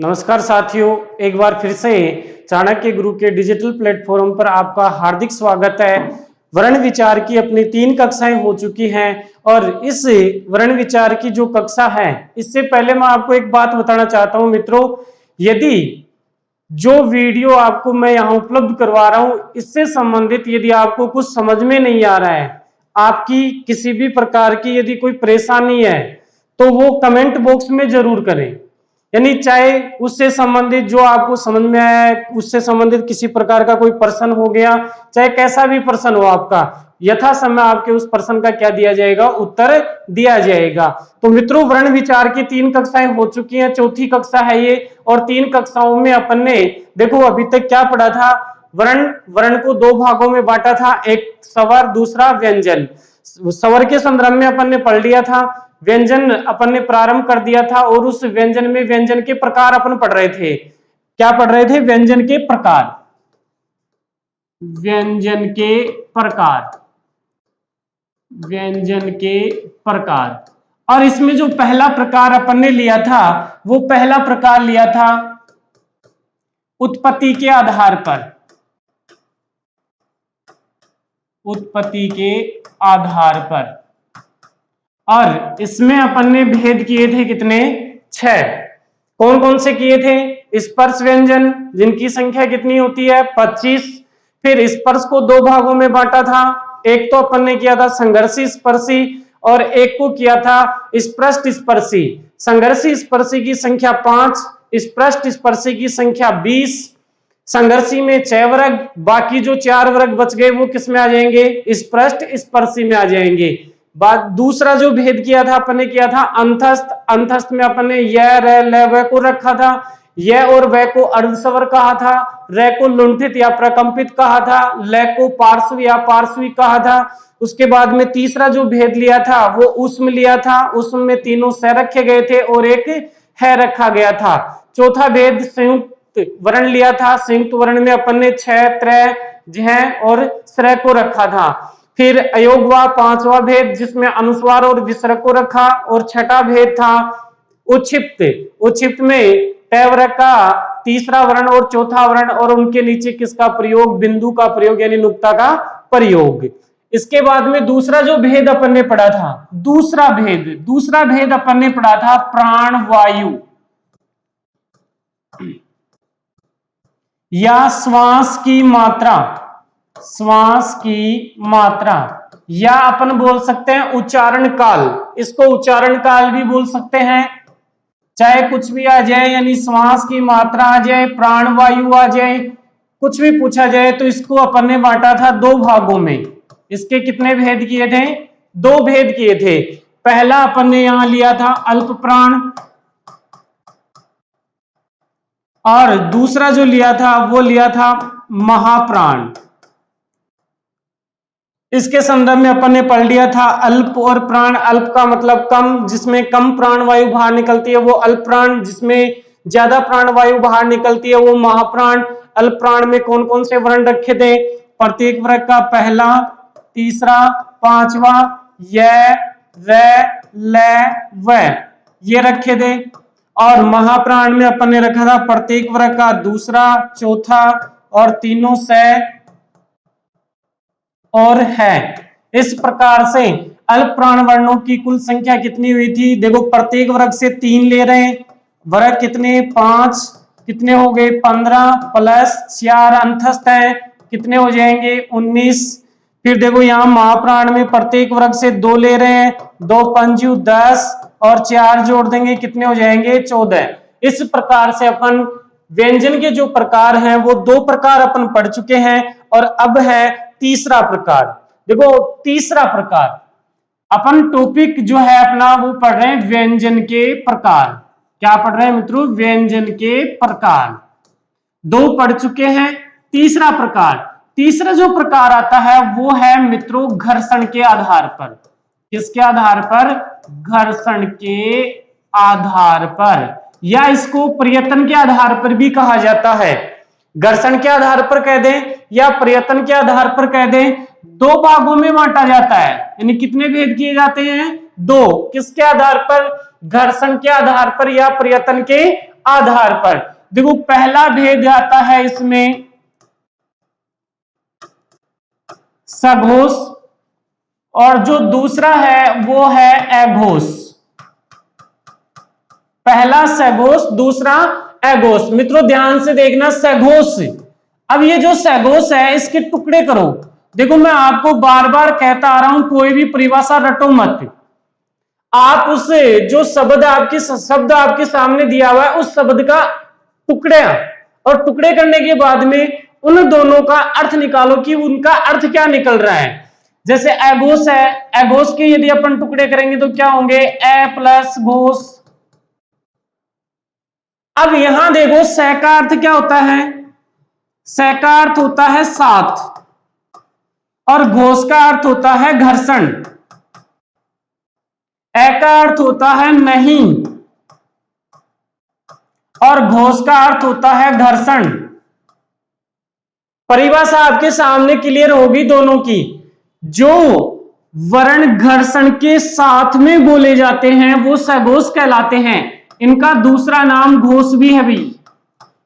नमस्कार साथियों, एक बार फिर से चाणक्य गुरु के डिजिटल प्लेटफॉर्म पर आपका हार्दिक स्वागत है। वर्ण विचार की अपनी 3 कक्षाएं हो चुकी हैं और इस वर्ण विचार की जो कक्षा है, इससे पहले मैं आपको एक बात बताना चाहता हूं मित्रों, यदि जो वीडियो आपको मैं यहां उपलब्ध करवा रहा हूं, इससे संबंधित यदि आपको कुछ समझ में नहीं आ रहा है, आपकी किसी भी प्रकार की यदि कोई परेशानी है, तो वो कमेंट बॉक्स में जरूर करें। यानी चाहे उससे संबंधित जो आपको समझ में आया है, उससे संबंधित किसी प्रकार का कोई प्रश्न हो गया, चाहे कैसा भी प्रश्न हो आपका, यथा समय आपके उस प्रश्न का क्या दिया जाएगा, उत्तर दिया जाएगा। तो मित्रों, वर्ण विचार की 3 कक्षाएं हो चुकी हैं, चौथी कक्षा है ये। और 3 कक्षाओं में अपन ने देखो अभी तक क्या पढ़ा था, वर्ण को 2 भागों में बांटा था, एक स्वर, दूसरा व्यंजन। स्वर के संदर्भ में अपन ने पढ़ लिया था, व्यंजन अपन ने प्रारंभ कर दिया था, और उस व्यंजन में व्यंजन के प्रकार अपन पढ़ रहे थे। क्या पढ़ रहे थे? व्यंजन के प्रकार, व्यंजन के प्रकार, व्यंजन के प्रकार। और इसमें जो पहला प्रकार अपन ने लिया था, वो पहला प्रकार लिया था उत्पत्ति के आधार पर, उत्पत्ति के आधार पर। और इसमें अपन ने भेद किए थे कितने? 6। कौन कौन से किए थे? स्पर्श व्यंजन, जिनकी संख्या कितनी होती है? 25। फिर स्पर्श को 2 भागों में बांटा था, एक तो अपन ने किया था संघर्षी स्पर्शी और एक को किया था स्पृष्ट स्पर्शी। संघर्षी स्पर्शी की संख्या 5, स्पृष्ट स्पर्शी की संख्या 20। संघर्षी में 6 वर्ग, बाकी जो 4 वर्ग बच गए वो किस में आ जाएंगे? स्पृष्ट स्पर्शी में आ जाएंगे। बात दूसरा जो भेद किया था अपन ने किया था अंतस्थ। अंतस्थ में अपन ने य, र, ल, व को रखा था। य और व को अर्धस्वर कहा था, र को लुंठित या प्रकंपित कहा था, ल को पार्श्व या पार्श्वी कहा था। उसके बाद में तीसरा जो भेद लिया था वो उष्म लिया था, उष्म में तीनों स रखे गए थे और एक है रखा गया था। चौथा भेद संयुक्त वर्ण लिया था, संयुक्त वर्ण में अपन ने 6, त्र, झ और स्र को रखा था। फिर अयोग हुआ 5वां भेद, जिसमें अनुस्वार और विसर्ग को रखा। और 6ठा भेद था उच्छिप्त। उच्छिप्त में टैवर का तीसरा वर्ण और चौथा वर्ण और उनके नीचे किसका प्रयोग? बिंदु का प्रयोग, यानी नुक्ता का प्रयोग। इसके बाद में दूसरा जो भेद अपन ने पढ़ा था, दूसरा भेद अपन ने पढ़ा था प्राण वायु या श्वास की मात्रा, श्वास की मात्रा, या अपन बोल सकते हैं उच्चारण काल। इसको उच्चारण काल भी बोल सकते हैं, चाहे कुछ भी आ जाए, यानी श्वास की मात्रा आ जाए, प्राण वायु आ जाए, कुछ भी पूछा जाए तो इसको अपन ने बांटा था 2 भागों में। इसके कितने भेद किए थे? 2 भेद किए थे। पहला अपन ने यहां लिया था अल्प प्राण, और दूसरा जो लिया था वो लिया था महाप्राण। इसके संदर्भ में अपन ने पढ़ लिया था अल्प और प्राण। अल्प का मतलब कम, जिसमें कम प्राण वायु बाहर निकलती है वो अल्प प्राण, जिसमें ज्यादा प्राण वायु बाहर निकलती है वो महाप्राण। अल्प प्राण में कौन कौन से वर्ण रखे थे? प्रत्येक वर्ग का पहला, तीसरा, 5वां, य, र, ल, व, ये रखे थे। और महाप्राण में अपन ने रखा था प्रत्येक वर्ग का दूसरा, चौथा और तीनों से और है। इस प्रकार से अल्प प्राण वर्णों की कुल संख्या कितनी हुई थी? देखो, प्रत्येक वर्ग से 3 ले रहे हैं, वर्ग कितने? 5, कितने हो गए? 15 प्लस 4 अंतस्थ है, कितने हो जाएंगे? 19। फिर देखो यहाँ महाप्राण में प्रत्येक वर्ग से 2 ले रहे हैं, 2 पंजू 10 और 4 जोड़ देंगे, कितने हो जाएंगे? 14। इस प्रकार से अपन व्यंजन के जो प्रकार हैं वो 2 प्रकार अपन पढ़ चुके हैं, और अब है तीसरा प्रकार। देखो, तीसरा प्रकार अपन टॉपिक जो है अपना वो पढ़ रहे हैं व्यंजन के प्रकार। क्या पढ़ रहे हैं मित्रों? व्यंजन के प्रकार। 2 पढ़ चुके हैं, तीसरा प्रकार। तीसरा जो प्रकार आता है वो है मित्रों घर्षण के आधार पर। किसके आधार पर? घर्षण के आधार पर, या इसको प्रयत्न के आधार पर भी कहा जाता है। घर्षण के आधार पर कह दें या प्रयत्न के आधार पर कह दें, 2 भागों में बांटा जाता है। यानी कितने भेद किए जाते हैं? 2। किसके आधार पर? घर्षण के आधार पर या प्रयत्न के आधार पर। देखो पहला भेद आता है इसमें सघोष, और जो दूसरा है वो है अघोष। पहला सघोष, दूसरा अघोष। मित्रों ध्यान से देखना, सघोष, अब ये जो सघोष है इसके टुकड़े करो। देखो मैं आपको बार बार कहता आ रहा हूं, कोई भी परिभाषा रटो मत। आप उसे जो शब्द आपके सामने दिया हुआ है उस शब्द का टुकड़े, और टुकड़े करने के बाद में उन दोनों का अर्थ निकालो कि उनका अर्थ क्या निकल रहा है। जैसे अघोष है, अघोष के यदि अपन टुकड़े करेंगे तो क्या होंगे, ए प्लस घोष। अब यहां देखो स का अर्थ क्या होता है, स का अर्थ होता है साथ, और घोष का अर्थ होता है घर्षण, ए का अर्थ होता है नहीं, और घोष का अर्थ होता है घर्षण। परिभाषा आपके सामने क्लियर होगी दोनों की। जो वर्ण घर्षण के साथ में बोले जाते हैं वो सघोष कहलाते हैं। इनका दूसरा नाम घोष भी है भाई,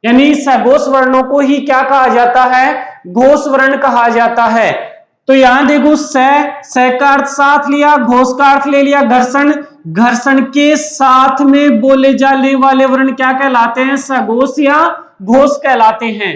यानी सघोष वर्णों को ही क्या कहा जाता है, घोष वर्ण कहा जाता है। तो यहां देखो स का अर्थ साथ लिया, घोष का अर्थ ले लिया घर्षण। घर्षण के साथ में बोले जाने वाले वर्ण क्या कहलाते हैं, सघोष या घोष कहलाते हैं।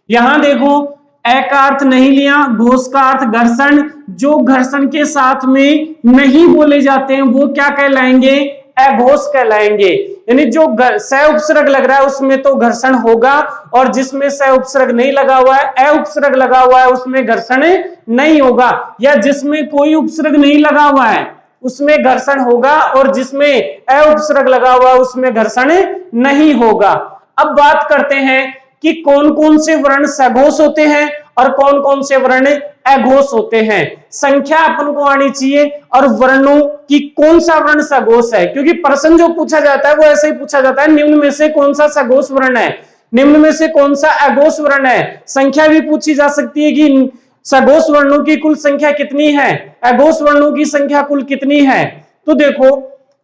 यहां देखो ए का अर्थ नहीं लिया, घोष का अर्थ घर्षण। जो घर्षण के साथ में नहीं बोले जाते हैं वो क्या कहलाएंगे, अघोष कहलाएंगे। यानी जो स उपसर्ग लग रहा है उसमें तो घर्षण होगा, और जिसमें स उपसर्ग नहीं लगा हुआ है, अ उपसर्ग लगा हुआ है, उसमें घर्षण नहीं होगा। या जिसमें कोई उपसर्ग नहीं लगा हुआ है उसमें घर्षण होगा, और जिसमें अ उपसर्ग लगा हुआ है उसमें घर्षण नहीं होगा। अब बात करते हैं कि कौन कौन से वर्ण सघोष होते हैं और कौन कौन से वर्ण अघोष होते हैं। संख्या अपन को आनी चाहिए और वर्णों की कौन सा वर्ण सघोष है, क्योंकि प्रश्न जो पूछा जाता है वो ऐसे ही पूछा जाता है, निम्न में से कौन सा सघोष वर्ण है, निम्न में से कौन सा अघोष वर्ण है। संख्या भी पूछी जा सकती है कि सघोष वर्णों की कुल संख्या कितनी है, अघोष वर्णों की संख्या कुल कितनी है। तो देखो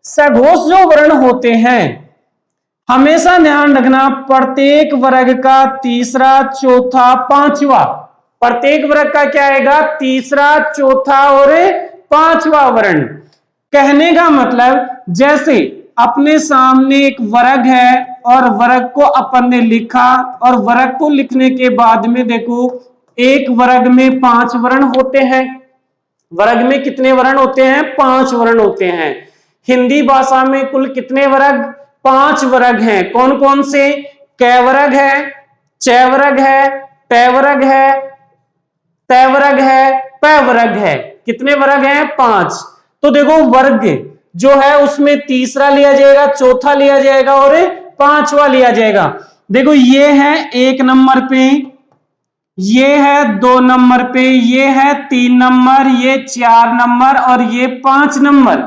सघोष जो वर्ण होते हैं, हमेशा ध्यान रखना, प्रत्येक वर्ग का तीसरा, चौथा, पांचवा, प्रत्येक वर्ग का क्या आएगा, तीसरा, चौथा और पांचवा वर्ण। कहने का मतलब जैसे अपने सामने एक वर्ग है और वर्ग को अपन ने लिखा, और वर्ग को लिखने के बाद में देखो एक वर्ग में 5 वर्ण होते हैं। वर्ग में कितने वर्ण होते हैं, 5 वर्ण होते हैं। हिंदी भाषा में कुल कितने वर्ग, 5 वर्ग हैं। कौन कौन से, क वर्ग है, च वर्ग है, ट वर्ग है, त वर्ग है, प वर्ग है। कितने वर्ग हैं, 5। तो देखो वर्ग जो है उसमें तीसरा लिया जाएगा, चौथा लिया जाएगा और पांचवा लिया जाएगा। देखो ये है 1 नंबर पे, ये है 2 नंबर पे, ये है 3 नंबर, ये 4 नंबर और ये 5 नंबर।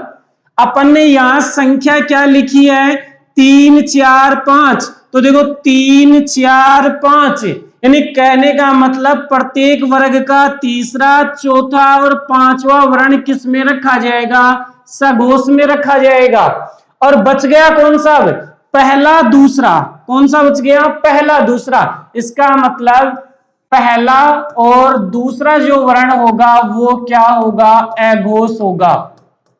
अपन ने यहां संख्या क्या लिखी है, 3 4 5। तो देखो 3 4 5, यानी कहने का मतलब प्रत्येक वर्ग का तीसरा, चौथा और पांचवा वर्ण किस में रखा जाएगा, सघोष में रखा जाएगा। और बच गया कौन सा, पहला दूसरा। कौन सा बच गया, पहला दूसरा। इसका मतलब पहला और दूसरा जो वर्ण होगा वो क्या होगा, अघोष होगा।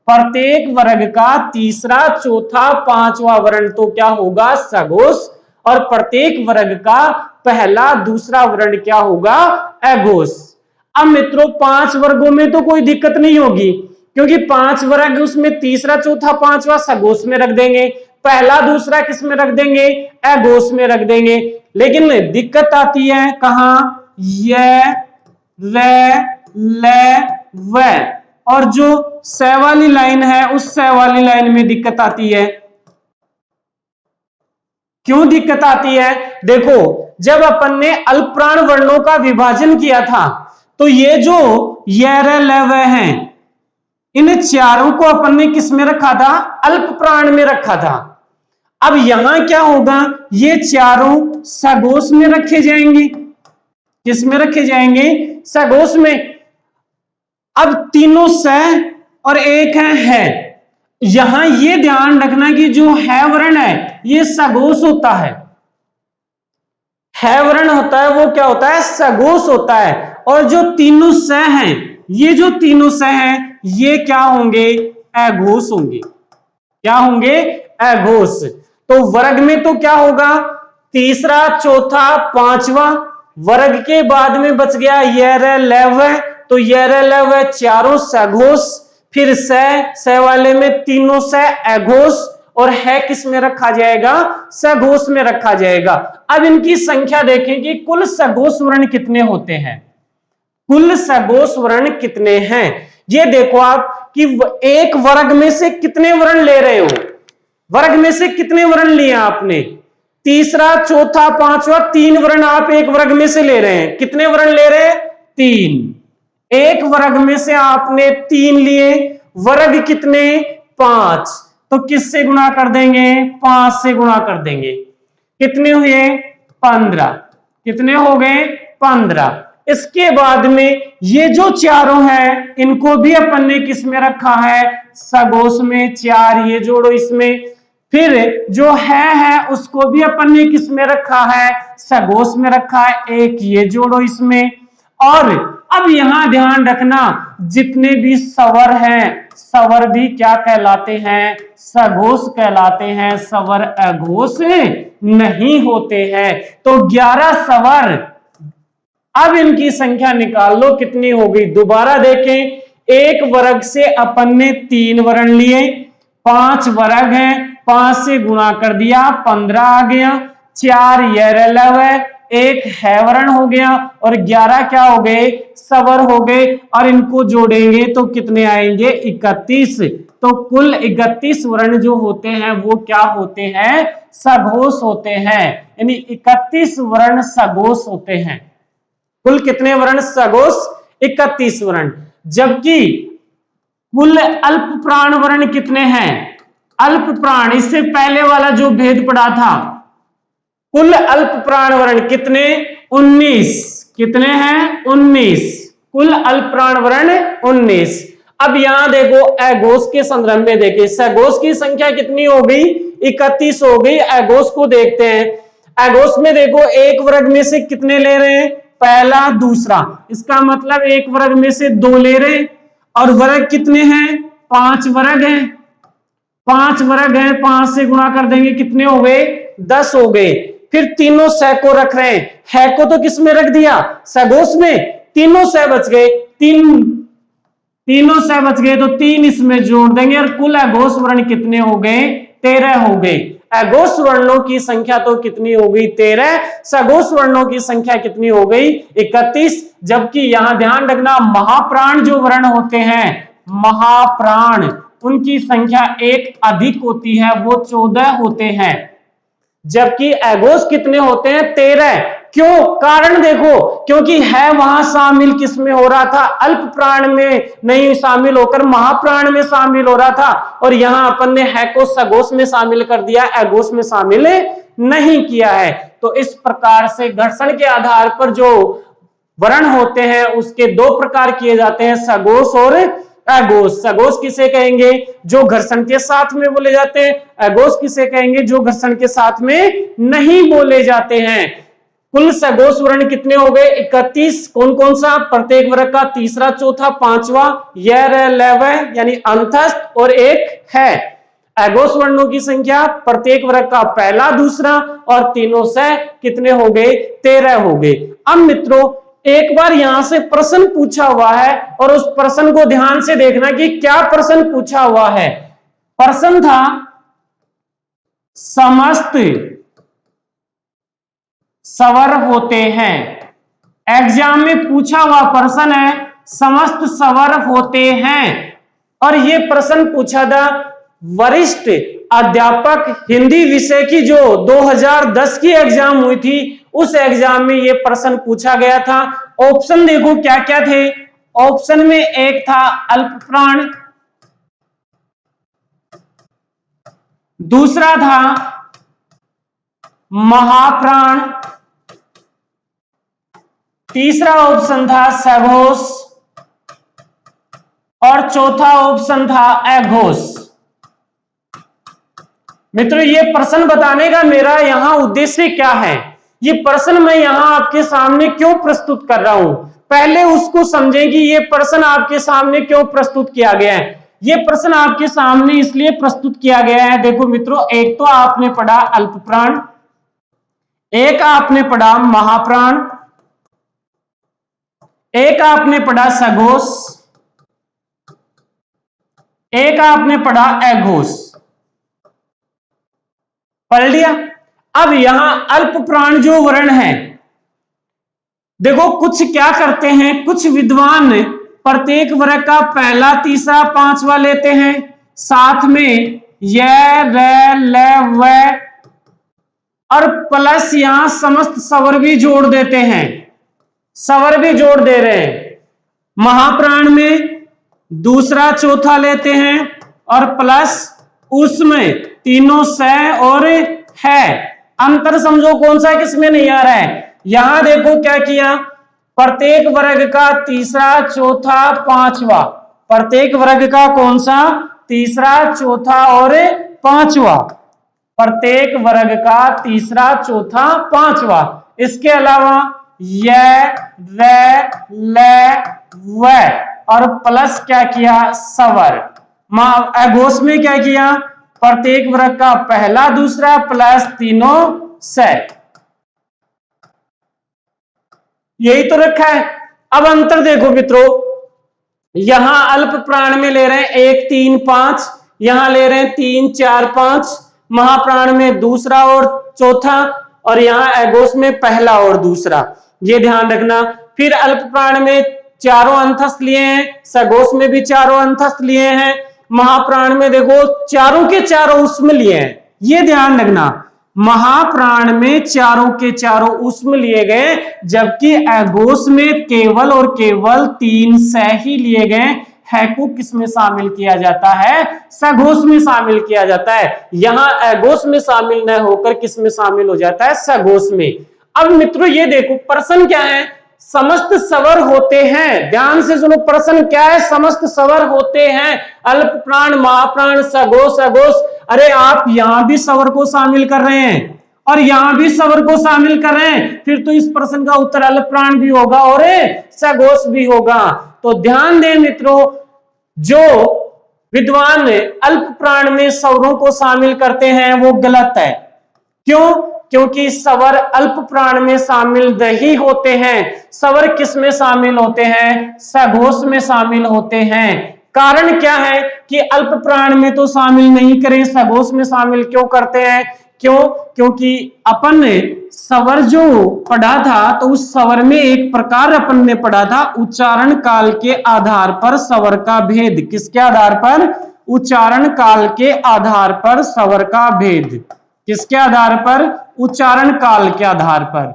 प्रत्येक वर्ग का तीसरा, चौथा, पांचवा वर्ण तो क्या होगा, सघोष, और प्रत्येक वर्ग का पहला, दूसरा वर्ण क्या होगा, अघोष। अब मित्रों 5 वर्गों में तो कोई दिक्कत नहीं होगी, क्योंकि 5 वर्ग उसमें तीसरा, चौथा, पांचवा सघोष में रख देंगे, पहला दूसरा किस में रख देंगे, अघोष में रख देंगे। लेकिन दिक्कत आती है कहां, य, ल, व, और जो स वाली लाइन है उस स वाली लाइन में दिक्कत आती है। क्यों दिक्कत आती है, देखो जब अपन ने अल्पप्राण वर्णों का विभाजन किया था तो ये जो य, र, ल, व हैं, इन चारों को अपन ने किस में रखा था, अल्प प्राण में रखा था। अब यहां क्या होगा, ये चारों सघोष में रखे जाएंगे। किस में रखे जाएंगे, सघोष में। अब तीनों स और एक है। यहां ये ध्यान रखना कि जो है वर्ण है ये सघोष होता है वर्ण होता है वो क्या होता है, सघोष होता है। और जो तीनों स हैं, ये जो तीनों स हैं ये क्या होंगे, अघोष होंगे। क्या होंगे, अघोष। तो वर्ग में तो क्या होगा, तीसरा चौथा पांचवा, वर्ग के बाद में बच गया यर लव, तो यर लव चारों सघोष, फिर स वाले में तीनों स अघोष, और है किस में रखा जाएगा, सघोष में रखा जाएगा। अब इनकी संख्या देखें कि कुल सघोष वर्ण कितने होते हैं, कुल सघोष वर्ण कितने हैं। ये देखो आप कि एक वर्ग में से कितने वर्ण ले रहे हो, वर्ग में से कितने वर्ण लिए आपने, तीसरा चौथा पांचवा, तीन वर्ण आप एक वर्ग में से ले रहे हैं। कितने वर्ण ले रहे हैं, तीन। एक वर्ग में से आपने तीन लिए, वर्ग कितने, पांच, तो किससे गुणा कर देंगे, पांच से गुणा कर देंगे। कितने हुए, 15। कितने हो गए, 15। इसके बाद में ये जो चारों हैं इनको भी अपन ने किस में रखा है, सघोष में, चार ये जोड़ो इसमें। फिर जो है उसको भी अपन ने किस में रखा है, सघोष में रखा है, एक ये जोड़ो इसमें। और अब यहां ध्यान रखना जितने भी स्वर हैं, स्वर भी क्या कहलाते हैं, सघोष कहलाते हैं, स्वर अघोष नहीं होते हैं। तो 11 स्वर। अब इनकी संख्या निकाल लो कितनी होगी, दोबारा देखें, एक वर्ग से अपन ने तीन वर्ण लिए, पांच वर्ग हैं, पांच से गुणा कर दिया 15 आ गया, चार यरलव है, एक है वर्ण हो गया, और 11 क्या हो गए, स्वर हो गए। और इनको जोड़ेंगे तो कितने आएंगे, 31। तो कुल 31 वर्ण जो होते हैं वो क्या होते हैं, सघोष होते हैं, यानी 31 वर्ण सघोष होते हैं। कुल कितने वर्ण सघोष, 31 वर्ण। जबकि कुल अल्प प्राण वर्ण कितने हैं, अल्प प्राण, इससे पहले वाला जो भेद पड़ा था, कुल अल्प प्राण वर्ण कितने, 19। कितने हैं, 19। कुल अल्प प्राण वर्ण 19। अब यहां देखो अघोष के संदर्भ में देखिए, सघोष की संख्या कितनी हो गई, 31 हो गई। अघोष को देखते हैं, अघोष में देखो एक वर्ग में से कितने ले रहे हैं, पहला दूसरा, इसका मतलब एक वर्ग में से दो ले रहे हैं। और वर्ग कितने हैं, 5 वर्ग हैं, 5 वर्ग हैं, 5 से गुणा कर देंगे कितने हो गए, 10 हो गए। फिर तीनों सह को रख रहे हैं, है को तो किस में रख दिया, सघोष में, तीनों सह बच गए, तीनों सह बच गए, तो 3 इसमें जोड़ देंगे, और कुल अघोष वर्ण कितने हो गए, 13 हो गए। अघोष वर्णों की संख्या तो कितनी हो गई, 13, सघोष वर्णों की संख्या कितनी हो गई, 31। जबकि यहां ध्यान रखना महाप्राण जो वर्ण होते हैं, महाप्राण, उनकी संख्या एक अधिक होती है, वो 14 होते हैं। जबकि अघोष कितने होते हैं, 13। क्यों, कारण देखो, क्योंकि है वहां शामिल किसमें हो रहा था, अल्प प्राण में नहीं शामिल होकर महाप्राण में शामिल हो रहा था, और यहां अपन ने है को सघोष में शामिल कर दिया, अघोष में शामिल नहीं किया है। तो इस प्रकार से घर्षण के आधार पर जो वर्ण होते हैं उसके दो प्रकार किए जाते हैं, सघोष और अघोष। सघोष किसे कहेंगे, जो घर्षण के साथ में बोले जाते हैं, अघोष किसे कहेंगे, जो घर्षण के साथ में नहीं बोले जाते हैं। कुल सघोष वर्ण कितने हो गए, 31। कौन कौन सा, प्रत्येक वर्ग का तीसरा चौथा पांचवा, यर लव यानी अंतस्थ, और एक है। अघोष वर्णों की संख्या प्रत्येक वर्ग का पहला दूसरा और तीनों से कितने हो गए, 13 हो गए। अब मित्रों एक बार यहां से प्रश्न पूछा हुआ है, और उस प्रश्न को ध्यान से देखना कि क्या प्रश्न पूछा हुआ है। प्रश्न था समस्त स्वर होते हैं, एग्जाम में पूछा हुआ प्रश्न है, समस्त स्वर होते हैं। और ये प्रश्न पूछा था वरिष्ठ अध्यापक हिंदी विषय की, जो 2010 की एग्जाम हुई थी, उस एग्जाम में ये प्रश्न पूछा गया था। ऑप्शन देखो क्या क्या थे, ऑप्शन में एक था अल्प प्राण, दूसरा था महाप्राण, तीसरा ऑप्शन था सघोष, और चौथा ऑप्शन था अघोष। मित्रों ये प्रश्न बताने का मेरा यहाँ उद्देश्य क्या है, ये प्रश्न मैं यहाँ आपके सामने क्यों प्रस्तुत कर रहा हूं, पहले उसको समझें कि ये प्रश्न आपके सामने क्यों प्रस्तुत किया गया है। ये प्रश्न आपके सामने इसलिए प्रस्तुत किया गया है, देखो मित्रों, एक तो आपने पढ़ा अल्प प्राण, एक आपने पढ़ा महाप्राण, एक आपने पढ़ा सघोष, एक आपने पढ़ा अघोष, पढ़ लिया। अब यहां अल्प प्राण जो वर्ण है, देखो कुछ क्या करते हैं, कुछ विद्वान प्रत्येक वर्ग का पहला तीसरा पांचवा लेते हैं, साथ में य र ल व और प्लस यहां समस्त स्वर भी जोड़ देते हैं, स्वर भी जोड़ दे रहे हैं। महाप्राण में दूसरा चौथा लेते हैं और प्लस उसमें तीनों स और है। अंतर समझो कौन सा किसमें नहीं आ रहा है। यहां देखो क्या किया, प्रत्येक वर्ग का तीसरा चौथा पांचवा, प्रत्येक वर्ग का कौन सा, तीसरा चौथा और पांचवा, प्रत्येक वर्ग का तीसरा चौथा पांचवा। इसके अलावा य र ल व और प्लस क्या किया, स्वर। अघोष में क्या किया, प्रत्येक वर्ग का पहला दूसरा प्लस तीनों स, यही तो रखा है। अब अंतर देखो मित्रों, यहां अल्प प्राण में ले रहे हैं 1 3 5, यहां ले रहे हैं 3 4 5, महाप्राण में दूसरा और चौथा और यहां अघोष में पहला और दूसरा, ये ध्यान रखना। फिर अल्प प्राण में चारों अंतस्थ लिए हैं, सघोष में भी चारों अंतस्थ लिए हैं, महाप्राण में देखो चारों के चारों उसमें लिए हैं, ये ध्यान रखना। महाप्राण में चारों के चारों उसमें लिए गए, जबकि अघोष में केवल और केवल 3 स ही लिए गए। है को किसमें शामिल किया जाता है, सघोष में शामिल किया जाता है। यहां अघोष में शामिल न होकर किसमें शामिल हो जाता है, सघोष में। अब मित्रों ये देखो प्रश्न क्या है, समस्त स्वर होते हैं, ध्यान से सुनो, प्रश्न क्या है, समस्त स्वर होते हैं, अल्प प्राण महाप्राण सघोष अघोष। अरे आप यहां भी स्वर को शामिल कर रहे हैं और यहां भी स्वर को शामिल कर रहे हैं, फिर तो इस प्रश्न का उत्तर अल्प प्राण भी होगा और सघोष भी होगा। तो ध्यान दें मित्रों, जो विद्वान अल्प प्राण में स्वरों को शामिल करते हैं वो गलत है। क्यों, क्योंकि स्वर अल्प प्राण में शामिल नहीं होते हैं, स्वर किस में शामिल होते हैं, सघोष में शामिल होते हैं। कारण क्या है कि अल्प प्राण में तो शामिल नहीं करें, सघोष में शामिल क्यों करते हैं, क्यों, क्योंकि अपन ने स्वर जो पढ़ा था तो उस स्वर में एक प्रकार अपन ने पढ़ा था, उच्चारण काल के आधार पर स्वर का भेद। किसके आधार पर, उच्चारण काल के आधार पर स्वर का भेद। किसके आधार पर, उच्चारण काल के आधार पर।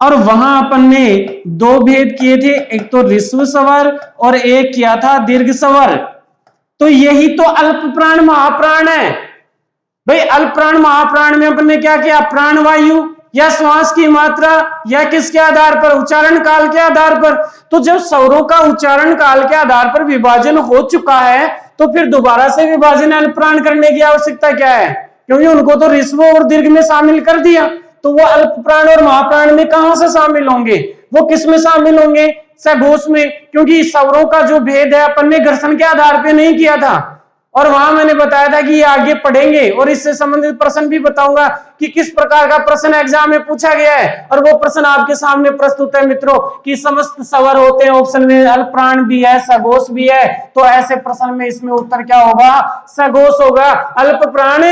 और वहां अपन ने 2 भेद किए थे, एक तो ह्रस्व स्वर और एक किया था दीर्घ स्वर। तो यही तो अल्प प्राण महाप्राण है भाई। अल्प प्राण महाप्राण में अपन ने क्या किया, प्राण वायु या श्वास की मात्रा या किसके आधार पर, उच्चारण काल के आधार पर। तो जब स्वरों का उच्चारण काल के आधार पर विभाजन हो चुका है तो फिर दोबारा से विभाजन अल्प प्राण करने की आवश्यकता क्या है, क्योंकि उनको तो ह्रस्व और दीर्घ में शामिल कर दिया, तो वो अल्प प्राण और महाप्राण में कहां से शामिल होंगे, वो किस में शामिल होंगे, सघोष में। क्योंकि स्वरों का जो भेद है अपन ने घर्षण के आधार पे नहीं किया था, और वहां मैंने बताया था कि ये आगे पढ़ेंगे और इससे संबंधित प्रश्न भी बताऊंगा कि किस प्रकार का प्रश्न एग्जाम में पूछा गया है। और वो प्रश्न आपके सामने प्रस्तुत है मित्रों कि समस्त स्वर होते हैं, ऑप्शन में अल्प प्राण भी है सघोष भी है, तो ऐसे प्रश्न में इसमें उत्तर क्या होगा, सघोष होगा, अल्प प्राण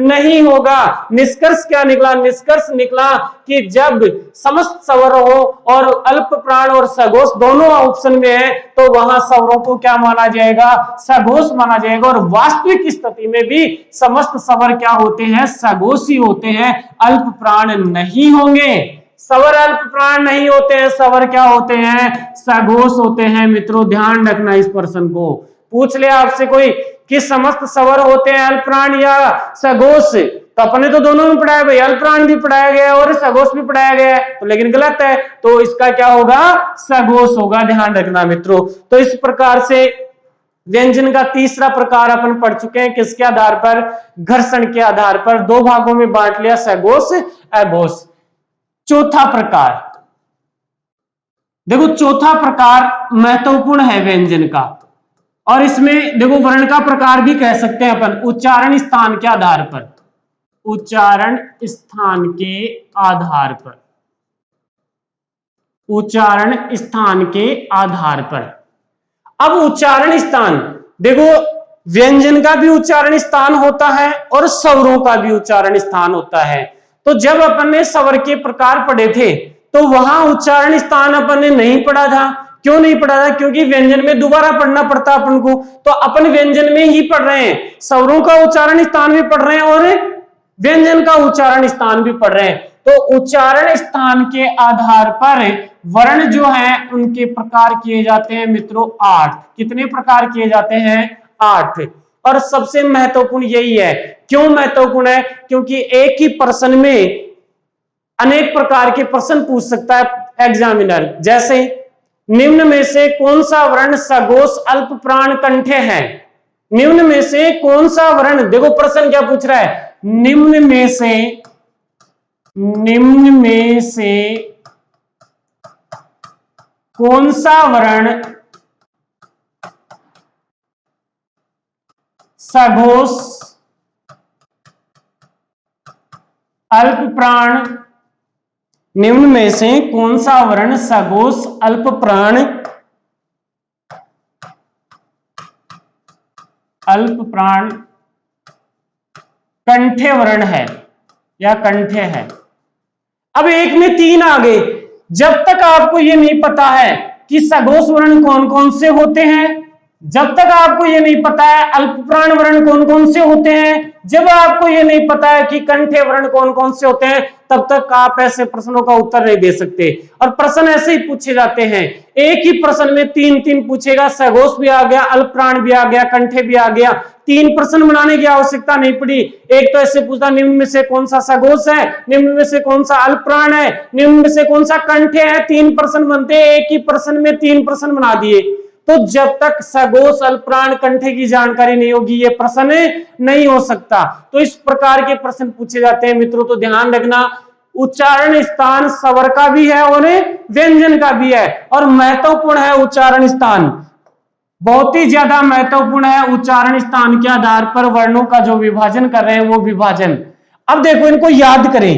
नहीं होगा। निष्कर्ष क्या निकला, निष्कर्ष निकला कि जब समस्त स्वर हो और अल्प प्राण और सघोष दोनों ऑप्शन में है तो वहां स्वरों को क्या माना जाएगा, सघोष माना जाएगा। और वास्तविक स्थिति में भी समस्त स्वर क्या होते हैं, सघोष ही होते हैं, अल्प प्राण नहीं होंगे। स्वर अल्प प्राण नहीं होते हैं, स्वर क्या होते हैं, सघोष होते हैं। मित्रों ध्यान रखना, इस प्रश्न को पूछ ले आपसे कोई कि समस्त स्वर होते हैं अल्प प्राण या सघोष, तो अपने तो दोनों में पढ़ाया भाई, अल्प प्राण भी पढ़ाया गया है और सघोष भी पढ़ाया गया है, तो लेकिन गलत है, तो इसका क्या होगा, सघोष होगा। ध्यान रखना मित्रों। तो इस प्रकार से व्यंजन का तीसरा प्रकार अपन पढ़ चुके हैं, किसके आधार पर? घर्षण के आधार पर। दो भागों में बांट लिया, सघोष अघोष। चौथा प्रकार देखो, चौथा प्रकार महत्वपूर्ण है व्यंजन का, और इसमें देखो वर्ण का प्रकार भी कह सकते हैं अपन, उच्चारण स्थान के आधार पर। उच्चारण स्थान के आधार पर, उच्चारण स्थान के आधार पर। अब उच्चारण स्थान देखो, व्यंजन का भी उच्चारण स्थान होता है और स्वरों का भी उच्चारण स्थान होता है। तो जब अपन ने स्वर के प्रकार पढ़े थे तो वहां उच्चारण स्थान अपन ने नहीं पढ़ा था। क्यों नहीं पढ़ा था? क्योंकि व्यंजन में दोबारा पढ़ना पड़ता अपन को, तो अपन व्यंजन में ही पढ़ रहे हैं, स्वरों का उच्चारण स्थान भी पढ़ रहे हैं और व्यंजन का उच्चारण स्थान भी पढ़ रहे हैं। तो उच्चारण स्थान के आधार पर वर्ण जो है उनके प्रकार किए जाते हैं मित्रों 8। कितने प्रकार किए जाते हैं? 8। और सबसे महत्वपूर्ण यही है। क्यों महत्वपूर्ण है? क्योंकि एक ही प्रश्न में अनेक प्रकार के प्रश्न पूछ सकता है एग्जामिनर। जैसे निम्न में से कौन सा वर्ण सघोष अल्प प्राण कंठे है? निम्न में से कौन सा वर्ण, देखो प्रश्न क्या पूछ रहा है, निम्न में से कौन सा वर्ण सघोष अल्प प्राण, निम्न में से कौन सा वर्ण सघोष अल्प प्राण कंठे वर्ण है या कंठे है? अब एक में 3 आ गए। जब तक आपको ये नहीं पता है कि सघोष वर्ण कौन कौन से होते हैं, जब तक आपको ये नहीं पता है अल्प प्राण वर्ण कौन कौन से होते हैं, जब आपको ये नहीं पता है कि कंठे वर्ण कौन कौन से होते हैं, तब तक आप ऐसे प्रश्नों का उत्तर नहीं दे सकते। और प्रश्न ऐसे ही पूछे जाते हैं, एक ही प्रश्न में 3 पूछेगा, सघोष भी आ गया, अल्प प्राण भी आ गया, कंठे भी आ गया। 3 प्रश्न बनाने की आवश्यकता नहीं पड़ी। एक तो ऐसे पूछता, निम्न में से कौन सा सघोष है, निम्न में से कौन सा अल्प प्राण है, निम्न में से कौन सा कंठे है। 3 प्रश्न बनते, एक ही प्रश्न में 3 प्रश्न बना दिए। तो जब तक सघोष अल्प प्राण कंठे की जानकारी नहीं होगी, ये प्रश्न नहीं हो सकता। तो इस प्रकार के प्रश्न पूछे जाते हैं मित्रों। तो ध्यान रखना, उच्चारण स्थान स्वर का भी है और व्यंजन का भी है, और महत्वपूर्ण है उच्चारण स्थान, बहुत ही ज्यादा महत्वपूर्ण है। उच्चारण स्थान के आधार पर वर्णों का जो विभाजन कर रहे हैं वो विभाजन। अब देखो इनको याद करें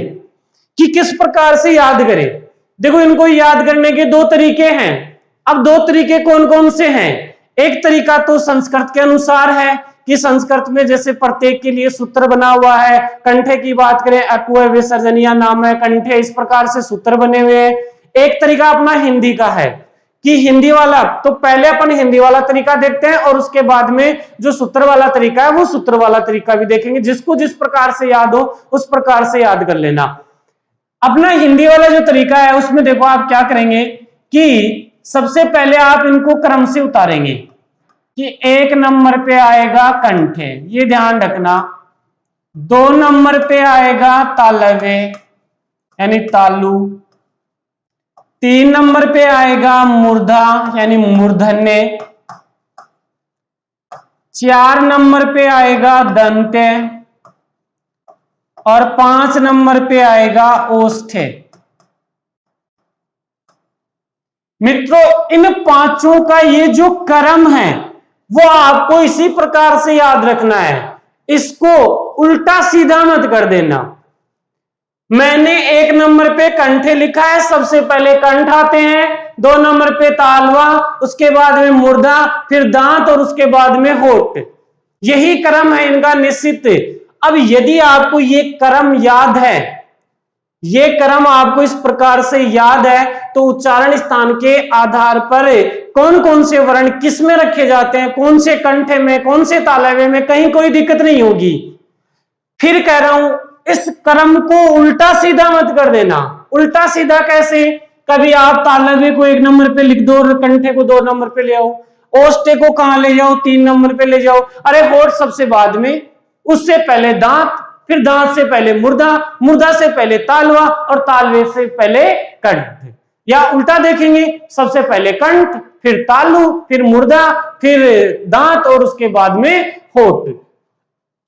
कि किस प्रकार से याद करें। देखो इनको याद करने के 2 तरीके हैं। अब 2 तरीके कौन कौन से हैं? एक तरीका तो संस्कृत के अनुसार है कि संस्कृत में जैसे प्रत्येक के लिए सूत्र बना हुआ है। कंठे की बात करें, अकुय विसर्जनीय नाम है कंठे, इस प्रकार से सूत्र बने हुए हैं। एक तरीका अपना हिंदी का है कि हिंदी वाला, तो पहले अपन हिंदी वाला तरीका देखते हैं और उसके बाद में जो सूत्र वाला तरीका है वो सूत्र वाला तरीका भी देखेंगे। जिसको जिस प्रकार से याद हो उस प्रकार से याद कर लेना। अपना हिंदी वाला जो तरीका है उसमें देखो आप क्या करेंगे कि सबसे पहले आप इनको क्रम से उतारेंगे कि 1 नंबर पे आएगा कंठे, ये ध्यान रखना। 2 नंबर पे आएगा तालवे यानी तालु। 3 नंबर पे आएगा मूर्धा यानी मूर्धन्य। 4 नंबर पे आएगा दंते और 5 नंबर पे आएगा ओष्ठे। मित्रों इन 5 का ये जो क्रम है वो आपको इसी प्रकार से याद रखना है, इसको उल्टा सीधा मत कर देना। मैंने 1 नंबर पे कंठे लिखा है, सबसे पहले कंठ आते हैं, 2 नंबर पे तालवा, उसके बाद में मूर्धा, फिर दांत और उसके बाद में होठ। यही क्रम है इनका निश्चित। अब यदि आपको ये क्रम याद है, ये क्रम आपको इस प्रकार से याद है, तो उच्चारण स्थान के आधार पर कौन कौन से वर्ण किस में रखे जाते हैं, कौन से कंठे में, कौन से तालवे में, कहीं कोई दिक्कत नहीं होगी। फिर कह रहा हूं इस क्रम को उल्टा सीधा मत कर देना। उल्टा सीधा कैसे? कभी आप तालवे को 1 नंबर पे लिख दो और कंठे को 2 नंबर पे ले आओ, ओष्ठे को कहां ले जाओ, 3 नंबर पे ले जाओ। अरे होठ सबसे बाद में, उससे पहले दांत, फिर दांत से पहले मूर्धा, मूर्धा से पहले तालवा और तालवे से पहले कंठ। या उल्टा देखेंगे, सबसे पहले कंठ, फिर तालु, फिर मुर्दा, फिर दांत और उसके बाद में होठ।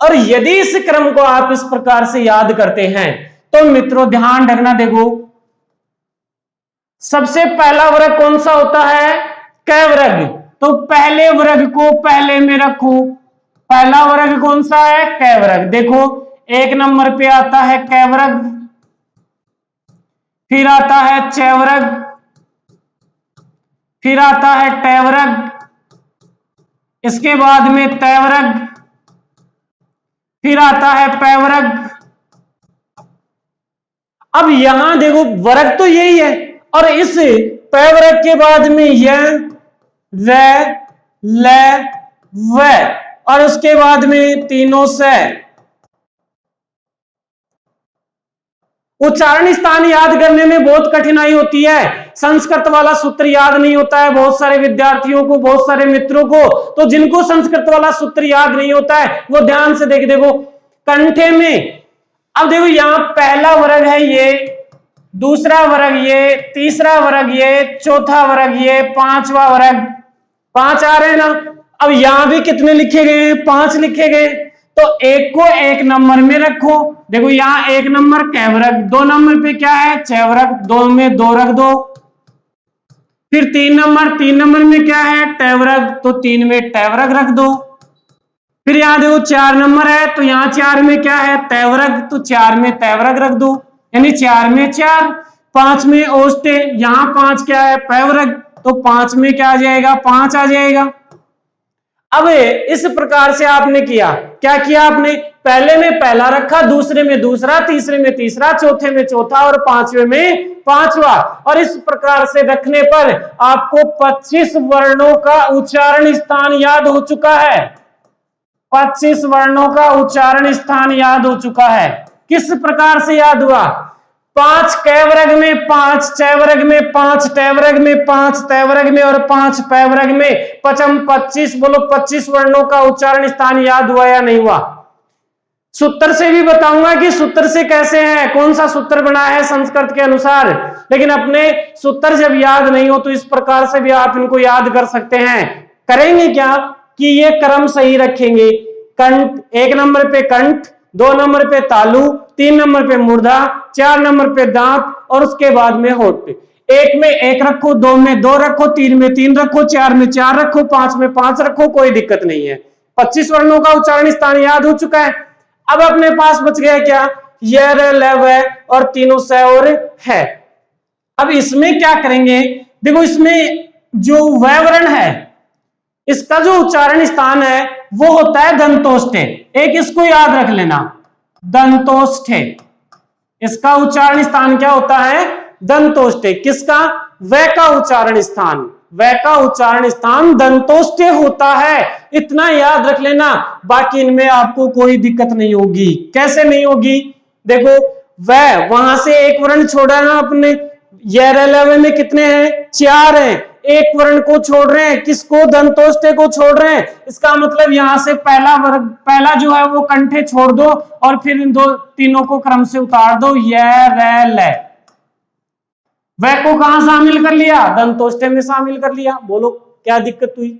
और यदि इस क्रम को आप इस प्रकार से याद करते हैं तो मित्रों ध्यान रखना, देखो सबसे पहला वर्ग कौन सा होता है? क वर्ग। तो पहले वर्ग को पहले में रखो। पहला वर्ग कौन सा है? क वर्ग। देखो एक नंबर पे आता है क वर्ग, फिर आता है च वर्ग, फिर आता है ट वर्ग, इसके बाद में त वर्ग, फिर आता है प वर्ग। अब यहां देखो वर्ग तो यही है, और इस प वर्ग के बाद में य, व, ल, व, और उसके बाद में तीनों से। उच्चारण स्थान याद करने में बहुत कठिनाई होती है, संस्कृत वाला सूत्र याद नहीं होता है बहुत सारे विद्यार्थियों को, बहुत सारे मित्रों को। तो जिनको संस्कृत वाला सूत्र याद नहीं होता है वो ध्यान से देखो कंठे में। अब देखो यहां पहला वर्ग है ये, दूसरा वर्ग ये, तीसरा वर्ग ये, चौथा वर्ग ये, पांचवा वर्ग। 5 आ रहे हैं ना। अब यहां भी कितने लिखे गए हैं? 5 लिखे गए। तो एक को एक नंबर में रखो। देखो यहां एक नंबर क वर्ग, 2 नंबर पे क्या है? च वर्ग, 2 में 2 रख दो। फिर 3 नंबर में क्या है? ट वर्ग, तो 3 में ट वर्ग रख दो। फिर यहां देखो 4 नंबर है, तो यहां 4 में क्या है? त वर्ग, तो 4 में त वर्ग रख दो, यानी 4 में 4। 5 में ओष्टे, यहां 5 क्या है? प वर्ग, तो 5 में क्या आ जाएगा? 5 आ जाएगा। अब इस प्रकार से आपने किया, क्या किया आपने? पहले में पहला रखा, दूसरे में दूसरा, तीसरे में तीसरा, चौथे में चौथा और पांचवे में पांचवा। और इस प्रकार से रखने पर आपको 25 वर्णों का उच्चारण स्थान याद हो चुका है। 25 वर्णों का उच्चारण स्थान याद हो चुका है। किस प्रकार से याद हुआ? 5 क वर्ग में, 5 च वर्ग में, 5 ट वर्ग में, 5 त वर्ग में और 5 प वर्ग में, 25। बोलो 25 वर्णों का उच्चारण स्थान याद हुआ या नहीं हुआ? सूत्र से भी बताऊंगा कि सूत्र से कैसे है, कौन सा सूत्र बना है संस्कृत के अनुसार। लेकिन अपने सूत्र जब याद नहीं हो तो इस प्रकार से भी आप इनको याद कर सकते हैं। करेंगे क्या कि ये क्रम सही रखेंगे। कंठ, 1 नंबर पे कंठ, 2 नंबर पे तालु, 3 नंबर पे मुर्दा, 4 नंबर पे दांत और उसके बाद में होठ। 1 में 1 रखो, 2 में 2 रखो, 3 में 3 रखो, 4 में 4 रखो, 5 में 5 रखो, कोई दिक्कत नहीं है। 25 वर्णों का उच्चारण स्थान याद हो चुका है। अब अपने पास बच गया क्या? य, र, ल, व और तीनों स और है। अब इसमें क्या करेंगे? देखो इसमें जो व वर्ण है इसका जो उच्चारण स्थान है वो होता है दंतोष्ठे। एक इसको याद रख लेना, दंतोष्ठे। इसका उच्चारण स्थान क्या होता है? दंतोष्ठे। किसका? व का उच्चारण स्थान, व का उच्चारण स्थान दंतोष्ठे होता है। इतना याद रख लेना, बाकी इनमें आपको कोई दिक्कत नहीं होगी। कैसे नहीं होगी? देखो वहां से एक वर्ण छोड़ा ना अपने, य में कितने हैं? 4 हैं। एक वर्ण को छोड़ रहे हैं, किसको? दंतोष्ठे को छोड़ रहे हैं। इसका मतलब यहां से पहला वर्ग, पहला जो है वो कंठे छोड़ दो और फिर इन तीनों को क्रम से उतार दो। य, र, ल। व को कहां शामिल कर लिया? दंतोष्ठे में शामिल कर लिया। बोलो क्या दिक्कत हुई?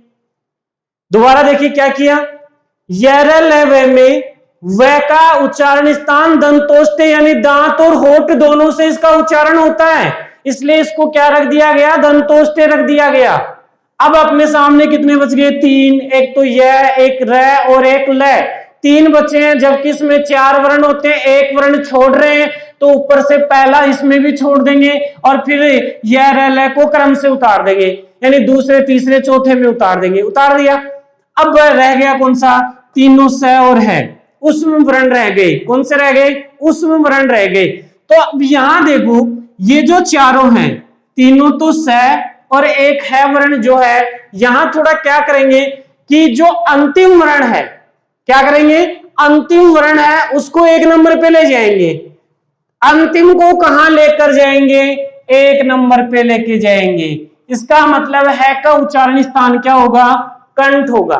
दोबारा देखिए क्या किया। य, र, ल, व में व का उच्चारण स्थान दंतोष्ठे यानी दांत और होठ दोनों से इसका उच्चारण होता है, इसलिए इसको क्या रख दिया गया? दंतोष्ठे रख दिया गया। अब अपने सामने कितने बच गए? 3। एक तो य, एक र और एक ल। 3 बचे हैं, जबकि इसमें 4 वर्ण होते हैं। एक वर्ण छोड़ रहे हैं तो ऊपर से पहला इसमें भी छोड़ देंगे और फिर य, र, ल को क्रम से उतार देंगे, यानी दूसरे, तीसरे, चौथे में उतार देंगे। उतार दिया। अब रह गया कौन सा? तीनों स और है, उष्म वर्ण रह गए। कौन से रह गए? उष्म वर्ण रह गए। तो अब यहां देखो ये जो चारों हैं, तीनों तो स और एक है वर्ण जो है, यहां थोड़ा क्या करेंगे कि जो अंतिम वर्ण है, क्या करेंगे? अंतिम वर्ण है उसको 1 नंबर पे ले जाएंगे। अंतिम को कहां लेकर जाएंगे? 1 नंबर पे लेके जाएंगे। इसका मतलब है का उच्चारण स्थान क्या होगा? कंठ होगा।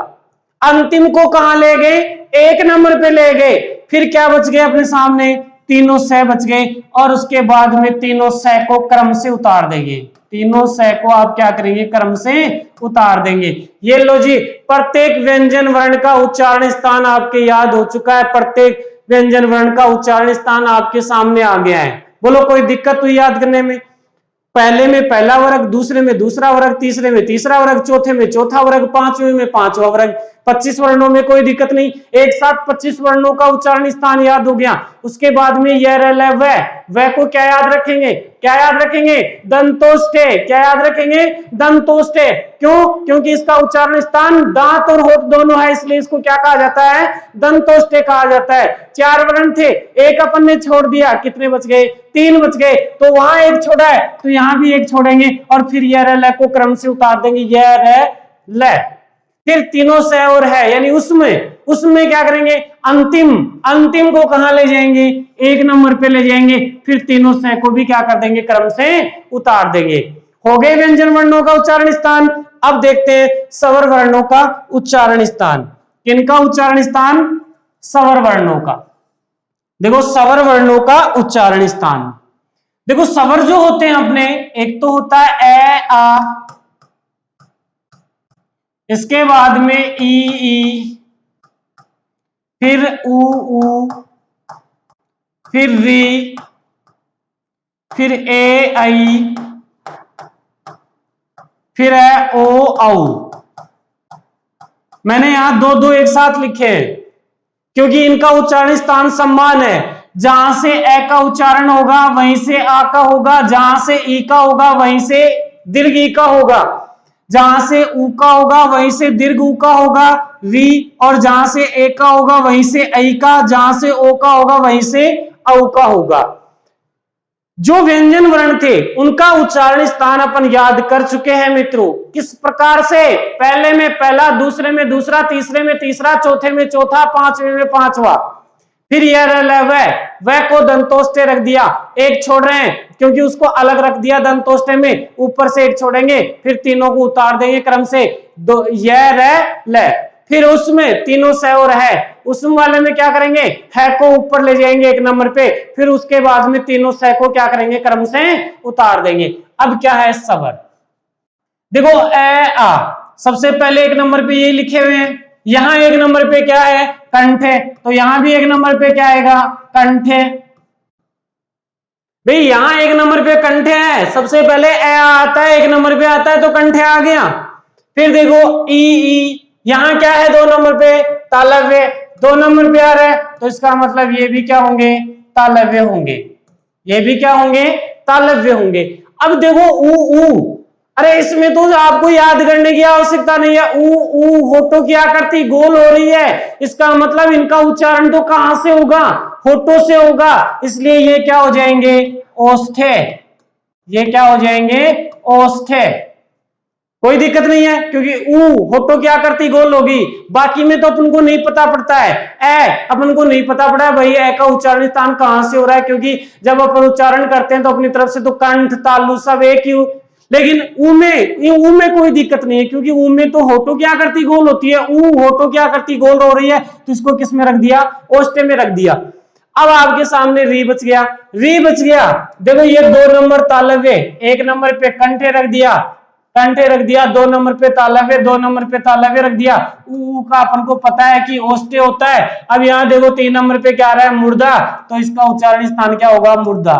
अंतिम को कहां ले गए? 1 नंबर पे ले गए। फिर क्या बच गए अपने सामने? तीनों सह बच गए और उसके बाद में तीनों सह को क्रम से उतार देंगे। तीनों सह को आप क्या करेंगे, क्रम से उतार देंगे। ये लो जी, प्रत्येक व्यंजन वर्ण का उच्चारण स्थान आपके याद हो चुका है। प्रत्येक व्यंजन वर्ण का उच्चारण स्थान आपके सामने आ गया है। बोलो कोई दिक्कत हुई याद करने में? पहले में पहला वर्ग, दूसरे में दूसरा वर्ग, तीसरे में तीसरा वर्ग, चौथे में चौथा वर्ग, पांचवें में पांचवा वर्ग। 25 वर्णों में कोई दिक्कत नहीं, एक साथ 25 वर्णों का उच्चारण स्थान याद हो गया। उसके बाद में यह रह वह को क्या याद रखेंगे, क्या याद रखेंगे, दंतोष्ठे। क्या याद रखेंगे, दंतोष्ठे। क्यों? क्योंकि इसका उच्चारण स्थान दांत और होठ दोनों है, इसलिए इसको क्या कहा जाता है, दंतोष्ठे कहा जाता है। 4 वर्ण थे, एक अपन ने छोड़ दिया, कितने बच गए, 3 बच गए। तो वहां एक छोड़ा है तो यहां भी एक छोड़ेंगे और फिर यह ल को क्रम से उतार देंगे, यह ल। फिर तीनों से और है यानी उसमें क्या करेंगे, अंतिम को कहां ले जाएंगे, 1 नंबर पे ले जाएंगे। फिर तीनों से को भी क्या कर देंगे, क्रम से उतार देंगे। हो गए व्यंजन वर्णों का उच्चारण स्थान। अब देखते हैं स्वर वर्णों का उच्चारण स्थान। किनका उच्चारण स्थान, स्वर वर्णों का। देखो स्वर वर्णों का उच्चारण स्थान, देखो स्वर जो होते हैं अपने, एक तो होता है ए आ, इसके बाद में ई, फिर ऊ, फिर री, फिर ए आई, फिर है ओ औ। मैंने यहां दो एक साथ लिखे हैं क्योंकि इनका उच्चारण स्थान समान है। जहां से ए का उच्चारण होगा वहीं से आ का होगा, जहां से ई का होगा वहीं से दीर्घ ई का होगा, जहां से ऊ का होगा वहीं से दीर्घ ऊ का होगा री, और जहां से ए का होगा वहीं से ऐ का, जहां से ओ का होगा वहीं से औ का होगा। जो व्यंजन वर्ण थे उनका उच्चारण स्थान अपन याद कर चुके हैं मित्रों। किस प्रकार से, पहले में पहला, दूसरे में दूसरा, तीसरे में तीसरा, चौथे में चौथा, पांचवें में पांचवा। फिर यह वह को दंतोष्ठे रख दिया, एक छोड़ रहे हैं क्योंकि उसको अलग रख दिया दंतोष्ठे में, ऊपर से एक छोड़ेंगे, फिर तीनों को उतार देंगे क्रम से, दो यह ल। फिर उसमें तीनों से और है, उसमें वाले में क्या करेंगे, है को ऊपर ले जाएंगे 1 नंबर पे, फिर उसके बाद में तीनों से को क्या करेंगे, क्रम से उतार देंगे। अब क्या है स्वर, देखो ए आ, सबसे पहले 1 नंबर पे ये लिखे हुए हैं। यहां 1 नंबर पे क्या है, कंठ है, तो यहां भी 1 नंबर पे क्या आएगा, कंठ है। भाई यहां 1 नंबर पे कंठ है, सबसे पहले ए आता है, 1 नंबर पे आता है तो कंठ आ गया। फिर देखो ई, यहां क्या है 2 नंबर पे, तालव्य, 2 नंबर पे आ रहा है तो इसका मतलब ये भी क्या होंगे, तालव्य होंगे, ये भी क्या होंगे, तालव्य होंगे। अब देखो ऊ, अरे इसमें तो आपको याद करने की आवश्यकता नहीं है। ऊ होठों की आकृति गोल हो रही है, इसका मतलब इनका उच्चारण तो कहां से होगा, होठों से होगा, इसलिए ये क्या हो जाएंगे, ओष्ठे। ये क्या हो जाएंगे, ओष्ठे। कोई दिक्कत नहीं है क्योंकि ऊ होठों की आकृति गोल होगी। बाकी में तो अपन को नहीं पता पड़ता है, ए अपन को नहीं पता पड़ा है भाई ए का उच्चारण स्थान कहां से हो रहा है, क्योंकि जब अपन उच्चारण करते हैं तो अपनी तरफ से तो कंठ तालु सब एक ही। लेकिन ऊ में कोई दिक्कत नहीं है क्योंकि ऊ में तो होठों की आकृति गोल होती है, ऊ होठों की आकृति गोल हो रही है तो इसको किस में रख दिया, ओष्ठे में रख दिया। अब आपके सामने री बच गया, री बच गया। देखो ये 2 नंबर तालव्य, 1 नंबर पे कंठे रख दिया, कंठे रख दिया, 2 नंबर पे तालव्य, 2 नंबर पे तालव्य रख दिया। ऊ का अपन को पता है कि ओष्ठे होता है। अब यहाँ देखो 3 नंबर पे क्या आ रहा है, मुर्दा, तो इसका उच्चारण स्थान क्या होगा, मुर्दा,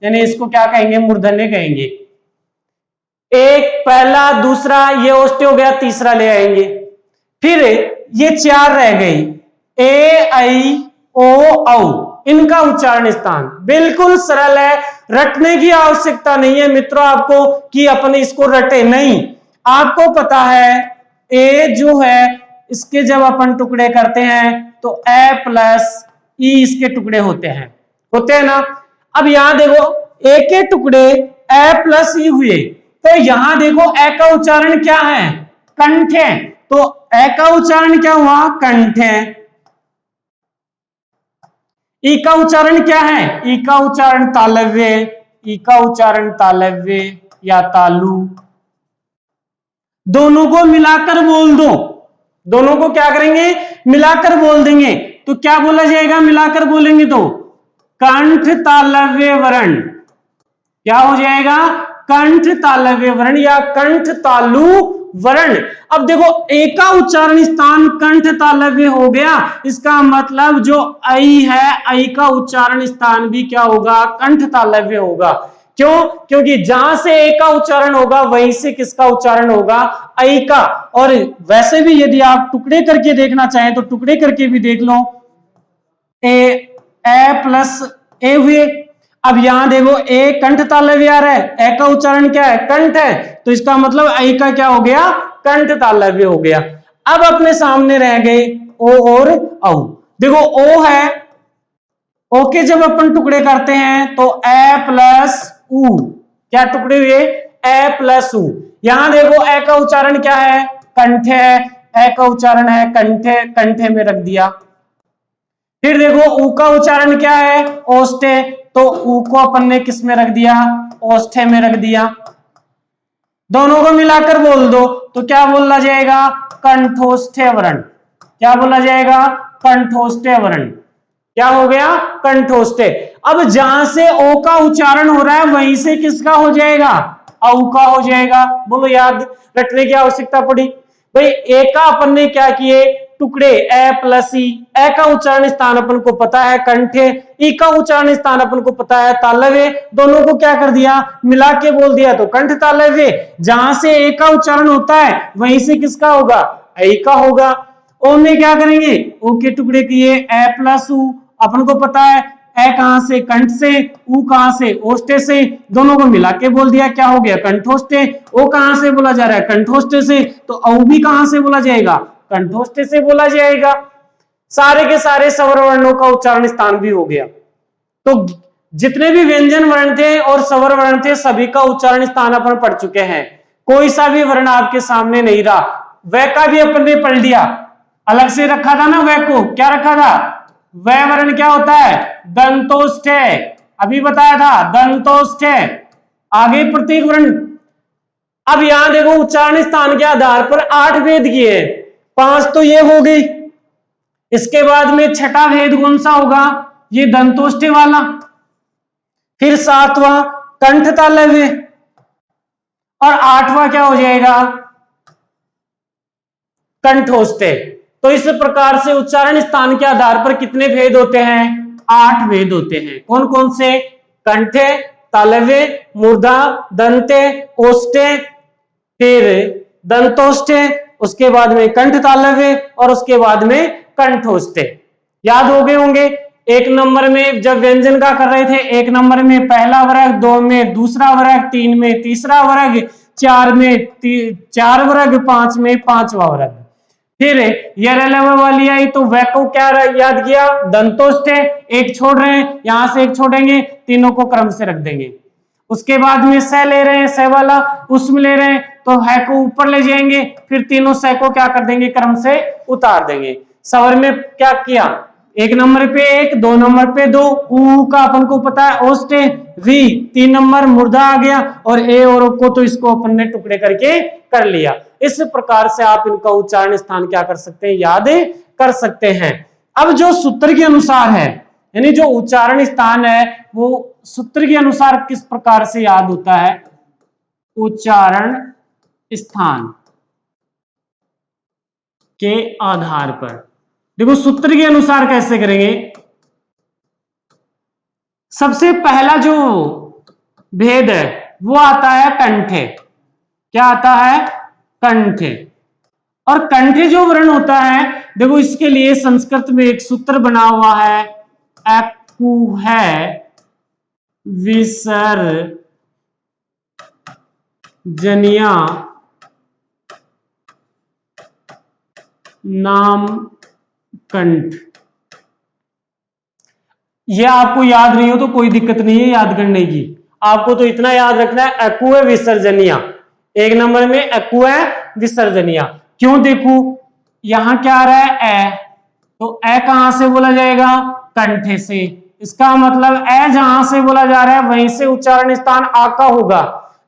यानी इसको क्या कहेंगे, मूर्धन्य कहेंगे। एक पहला दूसरा ये ओष्ठे हो गया, तीसरा ले आएंगे। फिर ये 4 रह गई, ए ऐ ओ औ, इनका उच्चारण स्थान बिल्कुल सरल है, रटने की आवश्यकता नहीं है मित्रों आपको कि अपन इसको रटे, नहीं, आपको पता है ए जो है इसके जब अपन टुकड़े करते हैं तो ए प्लस ई इसके टुकड़े होते हैं ना। अब यहां देखो ए के टुकड़े ए प्लस ई हुए, तो यहां देखो ए का उच्चारण क्या है, कंठ है, तो ए का उच्चारण क्या हुआ, कंठ है। ई का उच्चारण क्या है, ई का उच्चारण तालव्य, ई का उच्चारण तालव्य या तालु। दोनों को मिलाकर बोल दो, दोनों को क्या करेंगे, मिलाकर बोल देंगे, तो क्या बोला जाएगा, मिलाकर बोलेंगे तो कंठ तालव्य वर्ण। क्या हो जाएगा? कंठ तालव्य वर्ण या कंठ तालु वर्ण। अब देखो ए का उच्चारण स्थान कंठ तालव्य हो गया, इसका मतलब जो ऐ है, ऐ का उच्चारण स्थान भी क्या होगा? कंठ तालव्य होगा। क्यों? क्योंकि जहां से ए का उच्चारण होगा वहीं से किसका उच्चारण होगा? ऐ का। और वैसे भी यदि आप टुकड़े करके देखना चाहें तो टुकड़े करके भी देख लो, ए प्लस ए हुए। अब यहां देखो ए कंठ तालव्य आ रहा है, ए का उच्चारण क्या है? कंठ है, तो इसका मतलब ऐ का क्या हो गया? कंठ तालव्य हो गया। अब अपने सामने रह गए ओ और औ। देखो ओ है, ओ के जब अपन टुकड़े करते हैं तो ए प्लस उ, क्या टुकड़े हुए? ए प्लस उ। यहां देखो ए का उच्चारण क्या है? कंठे है, ए का उच्चारण है कंठे, कंठे में रख दिया। फिर देखो ऊ का उच्चारण क्या है? ओष्ठे, तो ऊ को अपन ने किस में रख दिया? ओष्ठे में रख दिया। दोनों को मिलाकर बोल दो तो क्या बोला जाएगा? कंठोष्ठे वर्ण। क्या बोला जाएगा? कंठोष्ठे वर्ण। क्या हो गया? कंठोष्ठे। अब जहां से ओ का उच्चारण हो रहा है वहीं से किसका हो जाएगा? औ का हो जाएगा। बोलो, याद रखने की आवश्यकता पड़ी भाई। ए का अपन ने क्या किए? टुकड़े, ए प्लस ई। ए का उच्चारण स्थान अपन को पता है कंठे, ई का उच्चारण स्थान अपन को पता है तालव्य। दोनों को क्या कर दिया? मिला के बोल दिया तो कंठ तालव्य। जहां से ए का उच्चारण होता है वहीं से किसका होगा? ऐ का होगा। ओ में क्या करेंगे? ओ के टुकड़े किए, ए प्लस उ। अपन को पता है ए कहां से? कंठ से, उ कहां से? ओष्ठे से। दोनों को मिला के बोल दिया, क्या हो गया? कंठोष्ठे। ओ कहां से बोला जा रहा है? कंठोष्ठे से, तो औ भी कहां से बोला जाएगा? कंठोष्ठे से बोला जाएगा। सारे के सारे स्वर वर्णों का उच्चारण स्थान भी हो गया। तो जितने भी व्यंजन वर्ण थे और स्वर वर्ण थे सभी का उच्चारण स्थान अपन पढ़ चुके हैं। कोई सा भी वर्ण आपके सामने नहीं रहा। वह का भी अपन ने पढ़ लिया, अलग से रखा था ना वह को। क्या रखा था? वह वर्ण क्या होता है? दंतोष्ठे। अभी बताया था दंतोष्ठे। आगे प्रतीक वर्ण। अब यहां देखो उच्चारण स्थान के आधार पर 8 भेद किए, 5 तो ये हो गई। इसके बाद में छठा भेद कौन सा होगा? ये दंतोष्ठे वाला। फिर 7वां कंठ तालव्य और 8वां क्या हो जाएगा? कंठोष्ठे। तो इस प्रकार से उच्चारण स्थान के आधार पर कितने भेद होते हैं? 8 भेद होते हैं। कौन कौन से? कंठे, तालव्य, मूर्धा, दंते, ओष्ठे, फिर दंतोष्ठे, उसके बाद में कंठ तालव्य और उसके बाद में कंठोष्ठे। याद हो गए होंगे। 1 नंबर में जब व्यंजन का कर रहे थे, 1 नंबर में पहला वर्ग, 2 में दूसरा वर्ग, 3 में तीसरा वर्ग, 4 में 4 वर्ग, 5 में 5वां वर्ग। फिर ये वाली आई तो वह को क्या याद किया? दंतोष्ठे। एक छोड़ रहे हैं, यहां से एक छोड़ेंगे, तीनों को क्रम से रख देंगे। उसके बाद में स ले रहे हैं, स वाला, उसमें ले रहे हैं तो है को ऊपर ले जाएंगे, फिर तीनों स को क्या कर देंगे? क्रम से उतार देंगे। स्वर में क्या किया? 1 नंबर पे 1, 2 नंबर पे 2, ऊ का अपन को पता है ओष्ठे, वी 3 नंबर मूर्धा आ गया, और ए और ओ को तो इसको अपन ने टुकड़े करके कर लिया। इस प्रकार से आप इनका उच्चारण स्थान क्या कर सकते हैं? याद कर सकते हैं। अब जो सूत्र के अनुसार है, यानी जो उच्चारण स्थान है वो सूत्र के अनुसार किस प्रकार से याद होता है? उच्चारण स्थान के आधार पर। देखो सूत्र के अनुसार कैसे करेंगे? सबसे पहला जो भेद है वो आता है कंठे। क्या आता है? कंठे। और कंठे जो वर्ण होता है, देखो इसके लिए संस्कृत में एक सूत्र बना हुआ है, एकु है विसर्जनिया नाम कंठ। ये आपको याद नहीं हो तो कोई दिक्कत नहीं है याद करने की। आपको तो इतना याद रखना है, एकु है विसर्जनिया। 1 नंबर में एकु है विसर्जनिया। क्यों? देखो यहां क्या आ रहा है? ए, तो ए कहां से बोला जाएगा? कंठे से। इसका मतलब ए जहां से बोला जा रहा है वहीं से उच्चारण स्थान आ का होगा।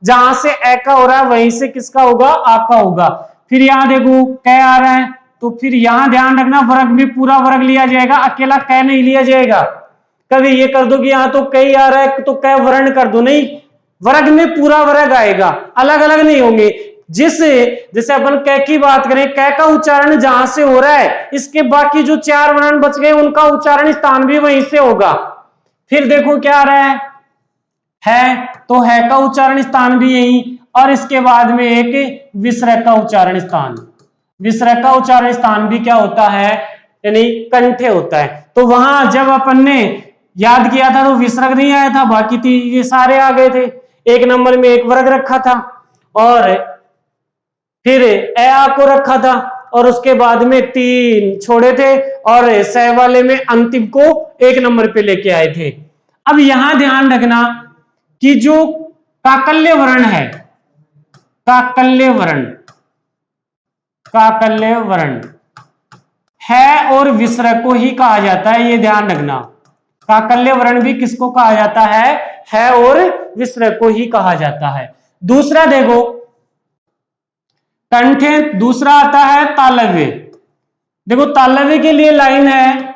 जहां से ए का हो रहा है वहीं से किसका होगा? आ का होगा। फिर यहां देखो कै आ रहा है, तो फिर यहां ध्यान रखना वर्ग में पूरा वर्ग लिया जाएगा, अकेला कै नहीं लिया जाएगा। कभी ये कर दो कि यहाँ तो कई आ रहा है तो कै वर्ण कर दो, नहीं, वर्ग में पूरा वर्ग आएगा, अलग अलग नहीं होंगे। जैसे अपन कै की बात करें, कै का उच्चारण जहां से हो रहा है, इसके बाकी जो 4 वर्ण बच गए उनका उच्चारण स्थान भी वहीं से होगा। फिर देखो क्या आ रहा है, तो है का उच्चारण स्थान भी यही, और इसके बाद में एक विसर्ग का उच्चारण स्थान। विसर्ग का उच्चारण स्थान भी क्या होता है, यानी कंठे होता है। तो वहां जब अपन ने याद किया था तो विसर्ग नहीं आया था, बाकी ये सारे आ गए थे। 1 नंबर में एक वर्ग रखा था, और फिर ए आ को रखा था, और उसके बाद में 3 छोड़े थे, और सह वाले में अंतिम को 1 नंबर पे लेके आए थे। अब यहां ध्यान रखना कि जो काकल्य वर्ण है, काकल्य वर्ण, काकल्य वर्ण है और विसर्ग को ही कहा जाता है, ये ध्यान रखना। काकल्य वर्ण भी किसको कहा जाता है और विसर्ग को ही कहा जाता है। दूसरा देखो कंठे, दूसरा आता है तालव्य। देखो तालव्य के लिए लाइन है,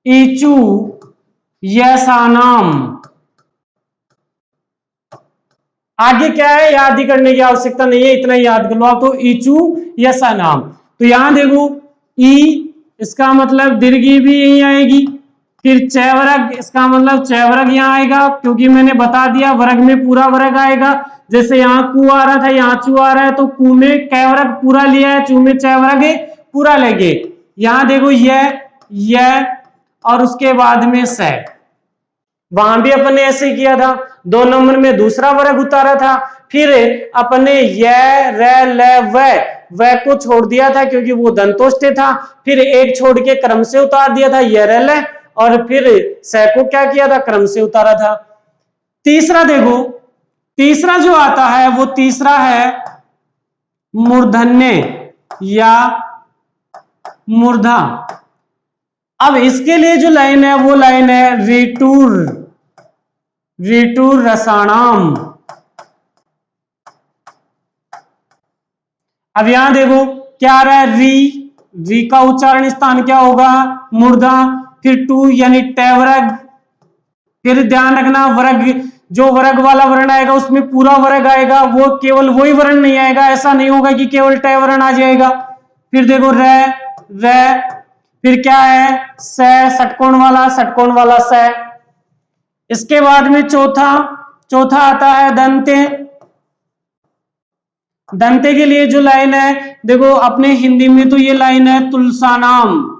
ईचू यसानाम। आगे क्या है याद ही करने की आवश्यकता नहीं है, इतना याद कर लो आप, तो ईचू यसानाम। तो यहां देखो ई, इसका मतलब दीर्घी भी यही आएगी, फिर चैवर्ग, इसका मतलब चैवर्ग यहाँ आएगा, क्योंकि मैंने बता दिया वर्ग में पूरा वर्ग आएगा। जैसे यहाँ कु आ रहा था, यहाँ चू आ रहा है, तो कु में कैवर्ग पूरा लिया है, चू में चैवर्ग पूरा लेंगे। यहाँ देखो यह और उसके बाद में स, वहां भी अपन ने ऐसे किया था। 2 नंबर में दूसरा वर्ग उतारा था, फिर अपन ने य र ल व को छोड़ दिया था क्योंकि वो दंतोष्ठ था, फिर एक छोड़ के क्रम से उतार दिया था य र ल, और फिर स को क्या किया था, क्रम से उतारा था। तीसरा देखो, तीसरा जो आता है वो तीसरा है मूर्धन्य या मूर्धा। अब इसके लिए जो लाइन है वो लाइन है ऋटुर, ऋटुर रसाणाम। अब यहां देखो क्या आ रहा है, री का उच्चारण स्थान क्या होगा, मूर्धा, फिर टू यानी टैवर्ग। फिर ध्यान रखना वर्ग, जो वर्ग वाला वर्ण आएगा उसमें पूरा वर्ग आएगा, वो केवल वही वर्ण नहीं आएगा, ऐसा नहीं होगा कि केवल टे वर्ण आ जाएगा। फिर देखो रे, फिर क्या है स, षटकोण वाला स। इसके बाद में चौथा आता है दंते। दंते के लिए जो लाइन है देखो, अपने हिंदी में तो ये लाइन है तुलसानाम।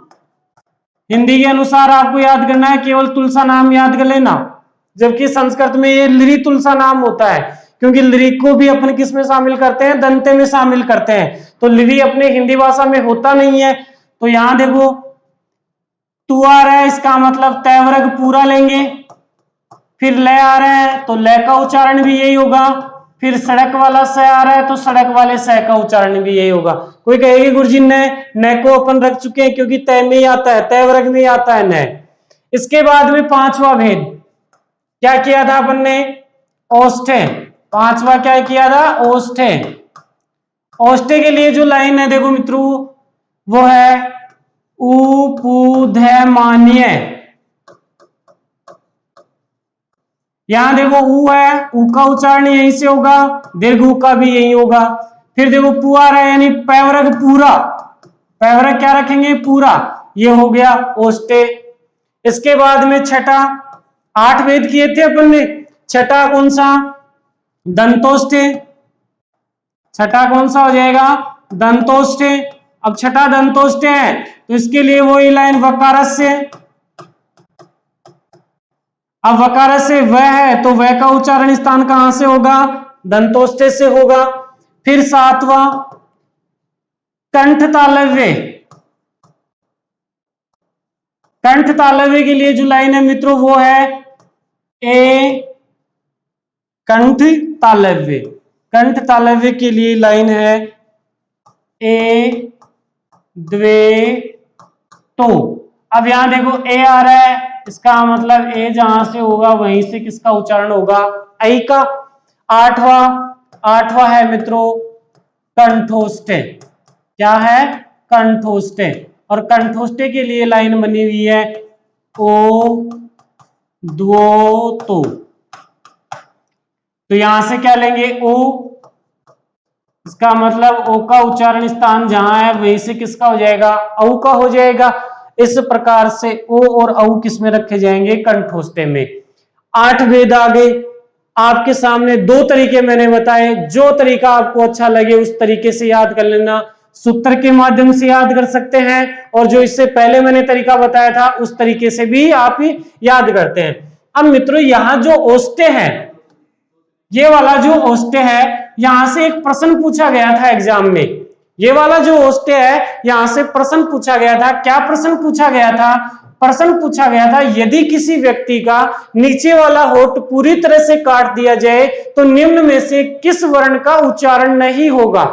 हिंदी के अनुसार आपको याद करना है, केवल तुलसा नाम याद कर लेना, जबकि संस्कृत में ये लिरी तुलसा नाम होता है, क्योंकि लिरी को भी अपन किस में शामिल करते हैं, दंते में शामिल करते हैं। तो लिरी अपने हिंदी भाषा में होता नहीं है। तो यहां देखो तू आ रहा है, इसका मतलब तैवर्ग पूरा लेंगे। फिर ले आ रहा है तो ले का उच्चारण भी यही होगा। फिर सड़क वाला स आ रहा है तो सड़क वाले स का उच्चारण भी यही होगा। कोई कहेगी गुरुजी न को अपन रख चुके हैं क्योंकि तय में ही आता है, तय वर्ग में आता है न। इसके बाद में 5वां भेद क्या किया था अपन ने, ओष्ठे। 5वां क्या किया था, ओष्ठे। ओष्ठे के लिए जो लाइन है देखो मित्रों वो है उपुधमान्य। यहां देखो ऊ है, ऊ का उच्चारण यहीं से होगा, दीर्घ ऊ का भी यही होगा। फिर देखो पू आ रहा है यानी पैवर्ग पूरा, पैवर्ग क्या रखेंगे पूरा, ये हो गया ओष्ठे। इसके बाद में छठा, 8 भेद किए थे अपन ने, छठा कौन सा, दंतोष्ठे। छठा कौन सा हो जाएगा, दंतोष्ठे। अब छठा दंतोष्ठे है तो इसके लिए वही लाइन वकारस से। अब वकार से वह है तो वह का उच्चारण स्थान कहां से होगा, दंतोष्ठे से होगा। फिर 7वां कंठ तालव्य। कंठ तालव्य के लिए जो लाइन है मित्रों वो है ए कंठ तालव्य। कंठ तालव्य के लिए लाइन है ए द्वे तो। अब यहां देखो ए आ रहा है, इसका मतलब ए जहां से होगा वहीं से किसका उच्चारण होगा, आई का। 8वां है मित्रों कंठोष्ठे। क्या है, कंठोष्ठे। और कंठोष्ठे के लिए लाइन बनी हुई है ओ द्वोतो। तो यहां से क्या लेंगे ओ, इसका मतलब ओ का उच्चारण स्थान जहां है वहीं से किसका हो जाएगा, औ का हो जाएगा। इस प्रकार से ओ और औ किस में रखे जाएंगे, कंठोस्ते में। 8 भेद आ गए आपके सामने। 2 तरीके मैंने बताए, जो तरीका आपको अच्छा लगे उस तरीके से याद कर लेना। सूत्र के माध्यम से याद कर सकते हैं, और जो इससे पहले मैंने तरीका बताया था उस तरीके से भी आप याद करते हैं। अब मित्रों यहां जो ओष्ठ्य है, ये वाला जो ओष्ठ्य है, यहां से एक प्रश्न पूछा गया था एग्जाम में। ये वाला जो ओष्ठ्य है यहां से प्रश्न पूछा गया था। क्या प्रश्न पूछा गया था? प्रश्न पूछा गया था यदि किसी व्यक्ति का नीचे वाला होठ पूरी तरह से काट दिया जाए तो निम्न में से किस वर्ण का उच्चारण नहीं होगा।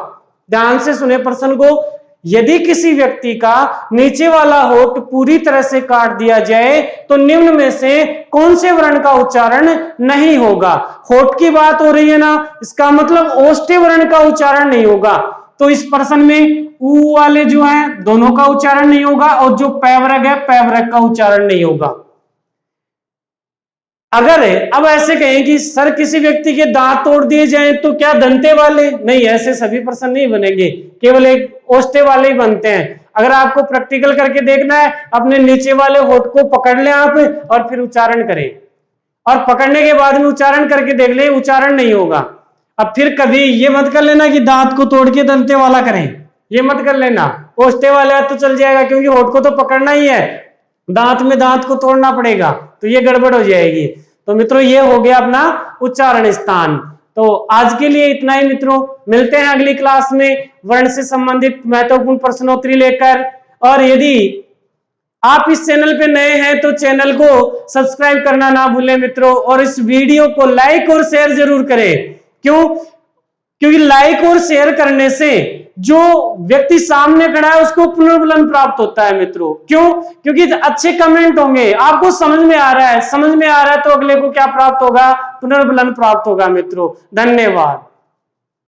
ध्यान से सुने प्रश्न को। यदि किसी व्यक्ति का नीचे वाला होठ पूरी तरह से काट दिया जाए तो निम्न में से कौन से वर्ण का उच्चारण नहीं होगा। होठ की बात हो रही है ना, इसका मतलब ओष्ठ्य वर्ण का उच्चारण नहीं होगा। तो इस प्रश्न में ऊ वाले जो है दोनों का उच्चारण नहीं होगा, और जो पैवरग है पैवरग का उच्चारण नहीं होगा। अगर अब ऐसे कहें कि सर किसी व्यक्ति के दांत तोड़ दिए जाएं तो क्या दंते वाले? नहीं, ऐसे सभी प्रश्न नहीं बनेंगे, केवल एक ओष्ठ्य वाले ही बनते हैं। अगर आपको प्रैक्टिकल करके देखना है, अपने नीचे वाले होठ को पकड़ लें आप और फिर उच्चारण करें, और पकड़ने के बाद में उच्चारण करके देख लें, उच्चारण नहीं होगा। अब फिर कभी ये मत कर लेना कि दांत को तोड़ के दंते वाला करें, ये मत कर लेना। ओष्ठ्य वाला तो चल जाएगा क्योंकि होठ को तो पकड़ना ही है, दांत में दांत को तोड़ना पड़ेगा, तो ये गड़बड़ हो जाएगी। तो मित्रों ये हो गया अपना उच्चारण स्थान। तो आज के लिए इतना ही मित्रों, मिलते हैं अगली क्लास में वर्ण से संबंधित महत्वपूर्ण प्रश्नोत्तरी लेकर। और यदि आप इस चैनल पे नए हैं तो चैनल को सब्सक्राइब करना ना भूलें मित्रों, और इस वीडियो को लाइक और शेयर जरूर करें। क्यों? क्योंकि लाइक और शेयर करने से जो व्यक्ति सामने खड़ा है उसको पुनर्बलन प्राप्त होता है मित्रों। क्यों? क्योंकि अच्छे कमेंट होंगे, आपको समझ में आ रहा है, समझ में आ रहा है तो अगले को क्या प्राप्त होगा, पुनर्बलन प्राप्त होगा मित्रों। धन्यवाद।